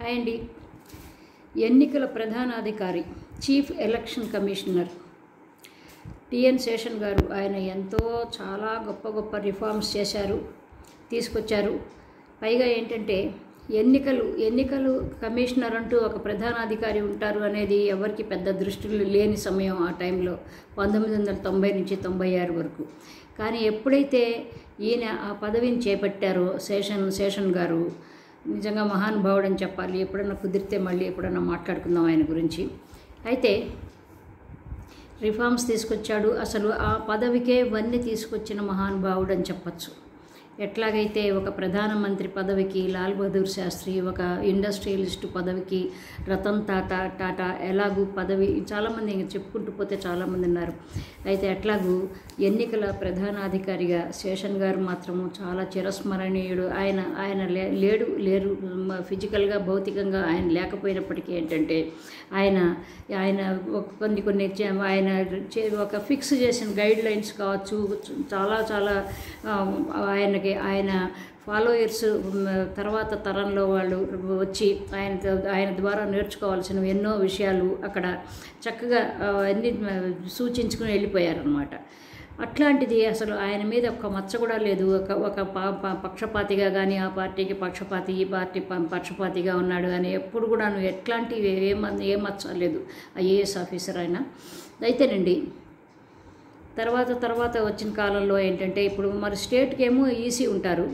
Hi అండి. ఎన్నికల ప్రధానాధికారి chief election commissioner T N గారు ఆయన ఎంతో చాలా గొప్ప గొప్ప రిఫార్మ్స్ చేశారు, తీసుకొచ్చారు. పైగా ఏంటంటే ఎన్నికలు కమిషనర్ అంటూ ఒక ప్రధానాధికారి ఉంటారు అనేది ఎవరికి పెద్ద దృష్టిలో లేని సమయం ఆ టైంలో 1990 నుంచి 96 వరకు. కానీ ఎప్పుడైతే ఈయన ఆ పదవిని చేపట్టారో శేషన్ గారు నిజంగా మహానుభావుడు అని చెప్పాలి. ఎప్పుడన్నా కుదిరితే మళ్ళీ ఎప్పుడన్నా మాట్లాడుకుందాం ఆయన గురించి. అయితే రిఫార్మ్స్ తీసుకొచ్చాడు. అసలు ఆ పదవికే వన్నీ తీసుకొచ్చిన మహానుభావుడు అని చెప్పచ్చు. ఎట్లాగైతే ఒక ప్రధానమంత్రి పదవికి లాల్ బహదూర్ శాస్త్రి, ఒక ఇండస్ట్రియలిస్టు పదవికి రతన్ టాటా ఎలాగూ పదవి చాలామంది ఇంకా చెప్పుకుంటూ పోతే చాలామంది ఉన్నారు. అయితే అట్లాగూ ఎన్నికల ప్రధానాధికారిగా శేషన్ గారు మాత్రము చాలా చిరస్మరణీయుడు. ఆయన లేరు ఫిజికల్గా భౌతికంగా ఆయన లేకపోయినప్పటికీ ఏంటంటే ఆయన కొన్ని ఆయన ఒక ఫిక్స్ చేసిన గైడ్ లైన్స్ కావచ్చు, చాలా ఆయన ఫాలోయర్స్ తర్వాత తరంలో వాళ్ళు వచ్చి ఆయన ద్వారా నేర్చుకోవాల్సిన ఎన్నో విషయాలు అక్కడ చక్కగా అన్ని సూచించుకుని వెళ్ళిపోయారనమాట. అట్లాంటిది అసలు ఆయన మీద ఒక్క మచ్చ కూడా లేదు. ఒక పక్షపాతిగా కానీ ఆ పార్టీకి పక్షపాతి, ఈ పార్టీ పక్షపాతిగా ఉన్నాడు అని ఎప్పుడు కూడా ఎట్లాంటివి ఏ మచ్చ లేదు ఐఏఎస్ ఆఫీసర్ ఆయన. అయితేనండి తర్వాత వచ్చిన కాలంలో ఏంటంటే ఇప్పుడు మరి స్టేట్కి ఏమో ఈసీ ఉంటారు,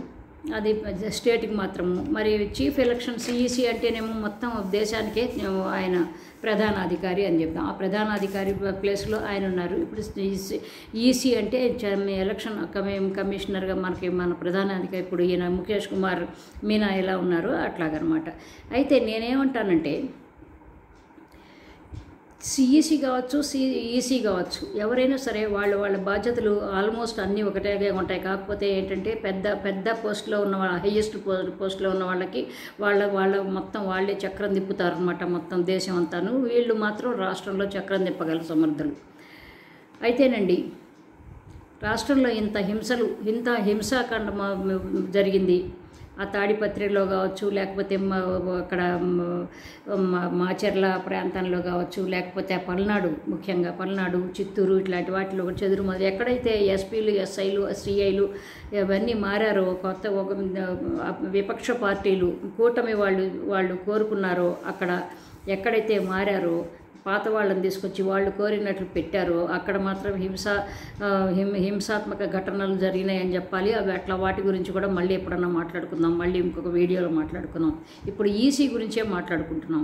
అది స్టేట్కి మాత్రము. మరి చీఫ్ ఎలక్షన్స్ ఈసీ అంటేనేమో మొత్తం దేశానికే ఆయన ప్రధానాధికారి అని చెప్తాం. ఆ ప్రధానాధికారి ప్లేస్లో ఆయన ఉన్నారు. ఇప్పుడు ఈసీ అంటే ఎలక్షన్ కమిషనర్గా మన ప్రధానాధికారి ఇప్పుడు ఈయన ముఖేష్ కుమార్ మీనా ఎలా ఉన్నారో అట్లాగనమాట. అయితే నేనేమంటానంటే సిఈసీ కావచ్చు, ఈసీ కావచ్చు, ఎవరైనా సరే వాళ్ళ బాధ్యతలు ఆల్మోస్ట్ అన్నీ ఒకటేగా ఉంటాయి. కాకపోతే ఏంటంటే పెద్ద పోస్ట్లో ఉన్న వాళ్ళ హైయెస్ట్ పోస్ట్లో ఉన్న వాళ్ళకి వాళ్ళ మొత్తం వాళ్ళే చక్రం తిప్పుతారు అనమాట, మొత్తం దేశం అంతాను. వీళ్ళు మాత్రం రాష్ట్రంలో చక్రం తిప్పగల సమర్థులు. అయితేనండి రాష్ట్రంలో ఇంత హింసాకాండ జరిగింది. ఆ తాడిపత్రిలో కావచ్చు, లేకపోతే అక్కడ మాచర్ల ప్రాంతంలో కావచ్చు, లేకపోతే ముఖ్యంగా పల్నాడు, చిత్తూరు ఇట్లాంటి వాటిలో చెదురుమది ఎక్కడైతే ఎస్పీలు, ఎస్ఐలు, సిఐలు ఇవన్నీ మారారో, ఒక విపక్ష పార్టీలు కూటమి వాళ్ళు కోరుకున్నారో అక్కడ ఎక్కడైతే మారారో పాత వాళ్ళని తీసుకొచ్చి వాళ్ళు కోరినట్లు పెట్టారో అక్కడ మాత్రం హింసాత్మక ఘటనలు జరిగినాయని చెప్పాలి. అవి అట్లా వాటి గురించి కూడా మళ్ళీ ఎప్పుడన్నా మాట్లాడుకుందాం, మళ్ళీ ఇంకొక వీడియోలో మాట్లాడుకుందాం. ఇప్పుడు ఈసీ గురించే మాట్లాడుకుంటున్నాం.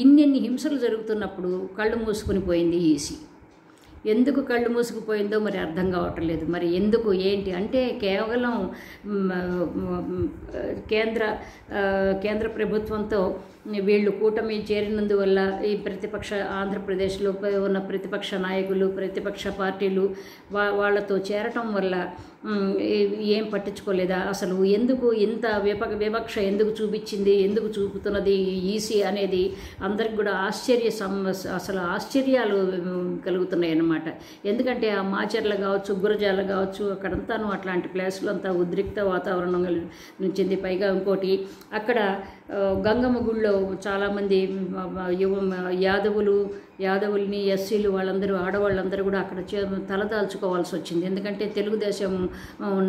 ఇన్ని హింసలు జరుగుతున్నప్పుడు కళ్ళు మూసుకుని పోయింది ఈసీ. ఎందుకు కళ్ళు మూసుకుపోయిందో మరి అర్థం కావటం లేదు. మరి ఎందుకు ఏంటి అంటే కేవలం కేంద్ర ప్రభుత్వంతో వీళ్ళు కూటమి చేరినందువల్ల ఈ ఆంధ్రప్రదేశ్లో ఉన్న ప్రతిపక్ష నాయకులు, ప్రతిపక్ష పార్టీలు వాళ్ళతో చేరటం వల్ల ఏం పట్టించుకోలేదా? అసలు ఎందుకు ఇంత వివక్ష ఎందుకు చూపించింది, ఎందుకు చూపుతున్నది ఈసీ అనేది అందరికి కూడా అసలు ఆశ్చర్యాలు కలుగుతున్నాయి అన్నమాట. ఎందుకంటే ఆ మాచర్ల కావచ్చు, గురజాల కావచ్చు, అక్కడంతాను అట్లాంటి ప్లేస్లో అంతా ఉద్రిక్త వాతావరణం నుంచింది. పైగా ఇంకోటి అక్కడ గంగమ్మ గుళ్ళో చాలామంది యాదవుల్ని, ఎస్సీలు వాళ్ళందరూ ఆడవాళ్ళందరూ కూడా అక్కడ తలదాల్చుకోవాల్సి వచ్చింది. ఎందుకంటే తెలుగుదేశం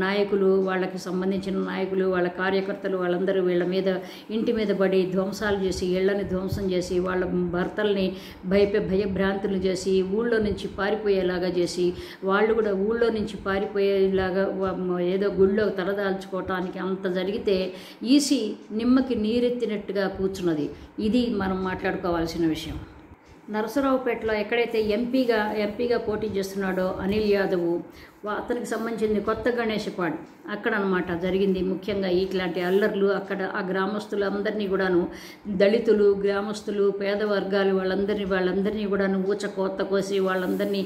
నాయకులు, వాళ్ళకి సంబంధించిన నాయకులు, వాళ్ళ కార్యకర్తలు వాళ్ళందరూ వీళ్ళ మీద ఇంటి మీద పడి ధ్వంసాలు చేసి, ఇళ్లని ధ్వంసం చేసి, వాళ్ళ భర్తల్ని భయభ్రాంతులు చేసి, ఊళ్ళో నుంచి పారిపోయేలాగా చేసి, వాళ్ళు కూడా ఊళ్ళో నుంచి పారిపోయేలాగా ఏదో గుళ్ళో తలదాల్చుకోవటానికి అంత జరిగితే ఈసీ నిమ్మకి నీరెత్తినట్టుగా కూర్చున్నది. ఇది మనం మాట్లాడుకోవాల్సిన విషయం. నరసరావుపేటలో ఎక్కడైతే ఎంపీగా పోటీ చేస్తున్నాడో అనిల్ యాదవ్, అతనికి సంబంధించింది కొత్త గణేశపాడు అక్కడ అనమాట జరిగింది. ముఖ్యంగా ఇట్లాంటి అల్లర్లు అక్కడ ఆ గ్రామస్తులందరినీ కూడాను, దళితులు, గ్రామస్తులు, పేద వర్గాలు వాళ్ళందరినీ కూడాను ఊచకోత కోసి వాళ్ళందరినీ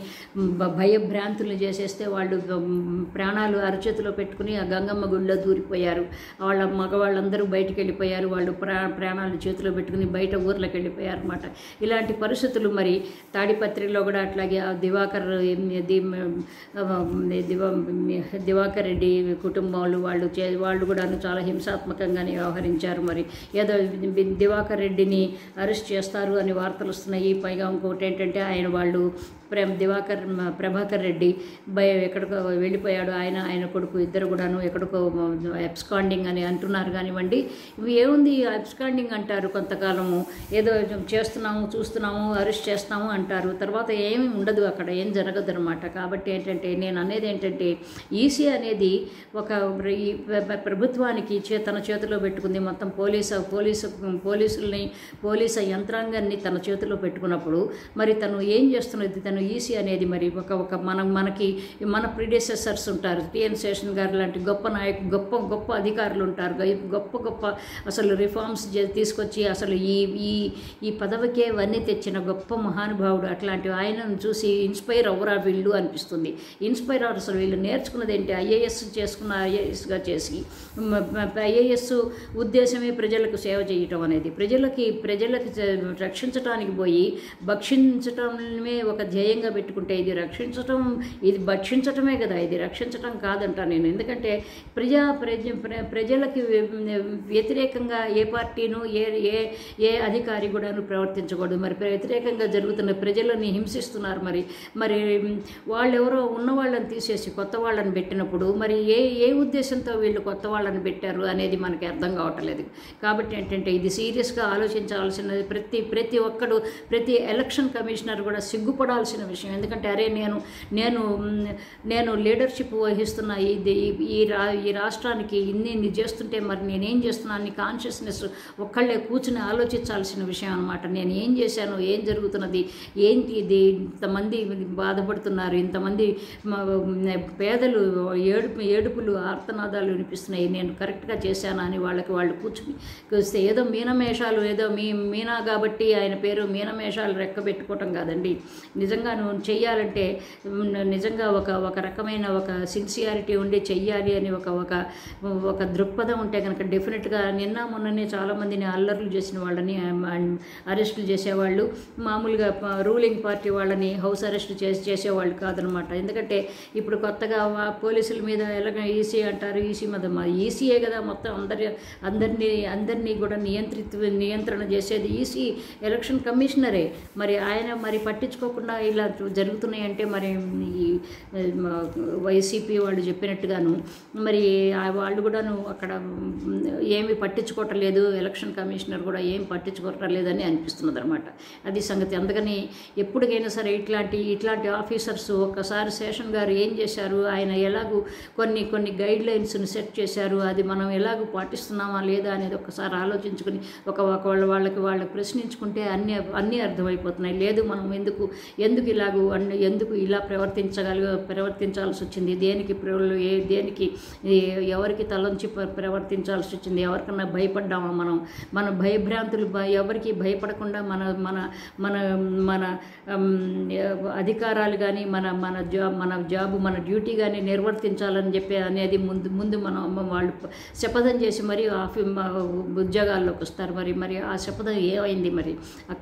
భయభ్రాంతులు చేసేస్తే వాళ్ళు ప్రాణాలు అరచేతిలో పెట్టుకుని ఆ గంగమ్మ గుడిలో దూరిపోయారు. మగవాళ్ళందరూ బయటికి వెళ్ళిపోయారు. వాళ్ళు ప్రాణాలు చేతిలో పెట్టుకుని బయట ఊర్లోకి వెళ్ళిపోయారు అనమాట. ఇలాంటి పరిస్థితులు మరి తాడిపత్రిలో కూడా అట్లాగే దివాకర్ దివాకర్ రెడ్డి కుటుంబాలు వాళ్ళు కూడాను చాలా హింసాత్మకంగానే వ్యవహరించారు. మరి ఏదో దివాకర్ రెడ్డిని అరెస్ట్ చేస్తారు అని వార్తలు వస్తున్నాయి. పైగా ఇంకోటి ఏంటంటే వాళ్ళు ప్రభాకర్ రెడ్డి ఎక్కడికో వెళ్ళిపోయాడు. ఆయన కొడుకు ఇద్దరు కూడాను ఎక్కడికో అబ్స్కాండింగ్ అని అంటున్నారు కానివ్వండి. ఇవి ఏముంది అబ్స్కాండింగ్ అంటారు, కొంతకాలము ఏదో చూస్తున్నాము అరెస్ట్ చేస్తాము అంటారు, తర్వాత ఏమి ఉండదు, అక్కడ ఏం జరగదు అనమాట. కాబట్టి ఏంటంటే నేను అనేది ఏంటంటే ఈసీ అనేది ఒక ప్రభుత్వానికి తన చేతిలో పెట్టుకుంది. మొత్తం పోలీసు యంత్రాంగాన్ని తన చేతిలో పెట్టుకున్నప్పుడు మరి తను ఏం చేస్తున్నది? తను ఈసీ అనేది మరి మనకి మన ప్రిడెసెసర్స్ ఉంటారు, టిఎన్ శేషన్ గారు లాంటి గొప్ప నాయకులు, గొప్ప అధికారులు ఉంటారు, గొప్ప అసలు రిఫార్మ్స్ తీసుకొచ్చి అసలు ఈ పదవికే వన్నీ తెచ్చిన గొప్ప మహానుభావుడు. అట్లాంటి ఆయనను చూసి ఇన్స్పైర్ అవ్వరా వీళ్ళు అనిపిస్తుంది. ఇన్స్పైర్ అవ్వరు. అసలు వీళ్ళు నేర్చుకున్నది ఏంటి? ఐఏఎస్గా చేసి ఐఏఎస్ ఉద్దేశమే ప్రజలకు సేవ చేయటం అనేది, ప్రజలకి రక్షించటానికి పోయి భక్షించటమే ఒక ధ్యేయంగా పెట్టుకుంటే ఇది భక్షించటమే కదా, ఇది రక్షించటం కాదంట నేను. ఎందుకంటే ప్రజలకి వ్యతిరేకంగా ఏ పార్టీను ఏ అధికారి కూడా ప్రవర్తించకూడదు. మరి వ్యతిరేకంగా జరుగుతున్న ప్రజలని హింసిస్తున్నారు. మరి వాళ్ళెవరో ఉన్న వాళ్ళని తీసేసి కొత్త వాళ్ళని పెట్టినప్పుడు మరి ఏ ఉద్దేశంతో వీళ్ళు కొత్త వాళ్ళని పెట్టారు అనేది మనకి అర్థం కావట్లేదు. కాబట్టి ఏంటంటే ఇది సీరియస్గా ఆలోచించాల్సినది. ప్రతి ఎలక్షన్ కమిషనర్ కూడా సిగ్గుపడాల్సిన విషయం. ఎందుకంటే అరే నేను లీడర్షిప్ వహిస్తున్న ఈ రాష్ట్రానికి ఇన్ని చేస్తుంటే మరి నేనేం చేస్తున్నా అని కాన్షియస్నెస్ ఒక్కళ్ళే కూర్చుని ఆలోచించాల్సిన విషయం అనమాట. నేను ఏం చేశాను, ఏం జరుగుతున్నది, ఏంటి ఇది, ఇంతమంది బాధపడుతున్నారు, ఇంతమంది పేదలు ఏడుపులు ఆర్తనాదాలు వినిపిస్తున్నాయి, నేను కరెక్ట్గా చేశానా అని వాళ్ళు కూర్చుని చూస్తే ఏదో మీనమేషాలు, ఏదో మీనా కాబట్టి ఆయన పేరు మీనమేషాలు రెక్క పెట్టుకోవటం కాదండి. నిజంగా నువ్వు చెయ్యాలంటే నిజంగా ఒక రకమైన ఒక సిన్సియారిటీ ఉండి చెయ్యాలి అని ఒక దృక్పథం ఉంటే కనుక డెఫినెట్గా మొన్ననే చాలామందిని అల్లర్లు చేసిన వాళ్ళని అరెస్టులు చేసేవాళ్ళు, మామూలుగా రూలింగ్ పార్టీ వాళ్ళని హౌస్ అరెస్ట్ చేసేవాళ్ళు కాదనమాట. ఎందుకంటే ఇప్పుడు కొత్తగా పోలీసుల మీద ఎలాగ ఈసీ అంటారు, ఈసీయే కదా మొత్తం అందరినీ కూడా నియంత్రణ చేసేది ఈసీ, ఎలక్షన్ కమిషనరే. మరి ఆయన పట్టించుకోకుండా ఇలా జరుగుతున్నాయంటే మరి ఈ వైసీపీ వాళ్ళు చెప్పినట్టుగాను మరి వాళ్ళు కూడాను అక్కడ ఏమి పట్టించుకోవటం లేదు, ఎలక్షన్ కమిషనర్ కూడా ఏం పట్టించుకోవటం లేదని అనిపిస్తున్నది అనమాట. అది సంగతి. అందుకని ఎప్పటికైనా సరే ఇట్లాంటి ఆఫీసర్స్ ఒక్కసారి శేషన్ గారు ఏం చేశారు, ఆయన ఎలాగూ కొన్ని గైడ్ లైన్స్ని సెట్ చేశారు, అది మనం ఎలాగూ పాటిస్తున్నామా లేదా అనేది ఒకసారి ఆలోచించుకుని వాళ్ళకి ప్రశ్నించుకుంటే అన్నీ అర్థమైపోతున్నాయి. లేదు మనం ఎందుకు ఇలా ప్రవర్తించాల్సి వచ్చింది, దేనికి ఎవరికి తలంచి ప్రవర్తించాల్సి వచ్చింది, ఎవరికన్నా భయపడ్డామా మన భయభ్రాంతులు ఎవరికి భయపడకుండా మన అధికారాలు కానీ మన జాబు మన డ్యూటీ కానీ నిర్వర్తించాలని చెప్పి అనేది ముందు వాళ్ళు శపథం చేసి మరి ఉద్యోగాల్లోకి వస్తారు. మరి ఆ శపథం ఏమైంది? మరి ఆ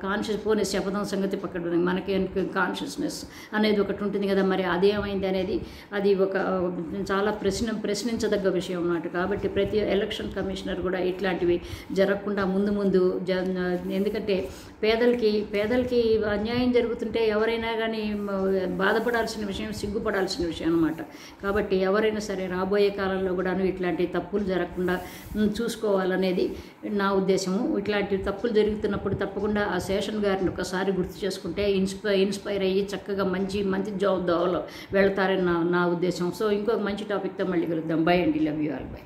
పోనీ శపథం సంగతి పక్కన మనకి కాన్షియస్నెస్ అనేది ఒకటి ఉంటుంది కదా, మరి అదేమైంది అనేది అది చాలా ప్రశ్నించదగ్గ విషయం అన్నమాట. కాబట్టి ప్రతి ఎలక్షన్ కమిషనర్ కూడా ఇట్లాంటివి జరగకుండా ముందు ఎందుకంటే పేదలకి అన్యాయం జరుగుతుంటే ఎవరైనా కానీ బాధపడాల్సిన విషయం, సిగ్గుపడాల్సిన విషయం అన్నమాట. కాబట్టి ఎవరైనా సరే రాబోయే కాలంలో కూడాను ఇట్లాంటి తప్పులు జరగకుండా చూసుకోవాలనేది నా ఉద్దేశము. ఇట్లాంటి తప్పులు జరుగుతున్నప్పుడు తప్పకుండా ఆ శేషన్ గారిని ఒకసారి గుర్తు చేసుకుంటే ఇన్స్పైర్ అయ్యి చక్కగా మంచి జాబ్ దోవలో వెళ్తారని నా ఉద్దేశం. సో ఇంకొక మంచి టాపిక్తో మళ్ళీ కలుద్దాం. బై అండి, లవ్ యూ ఆల్, బై.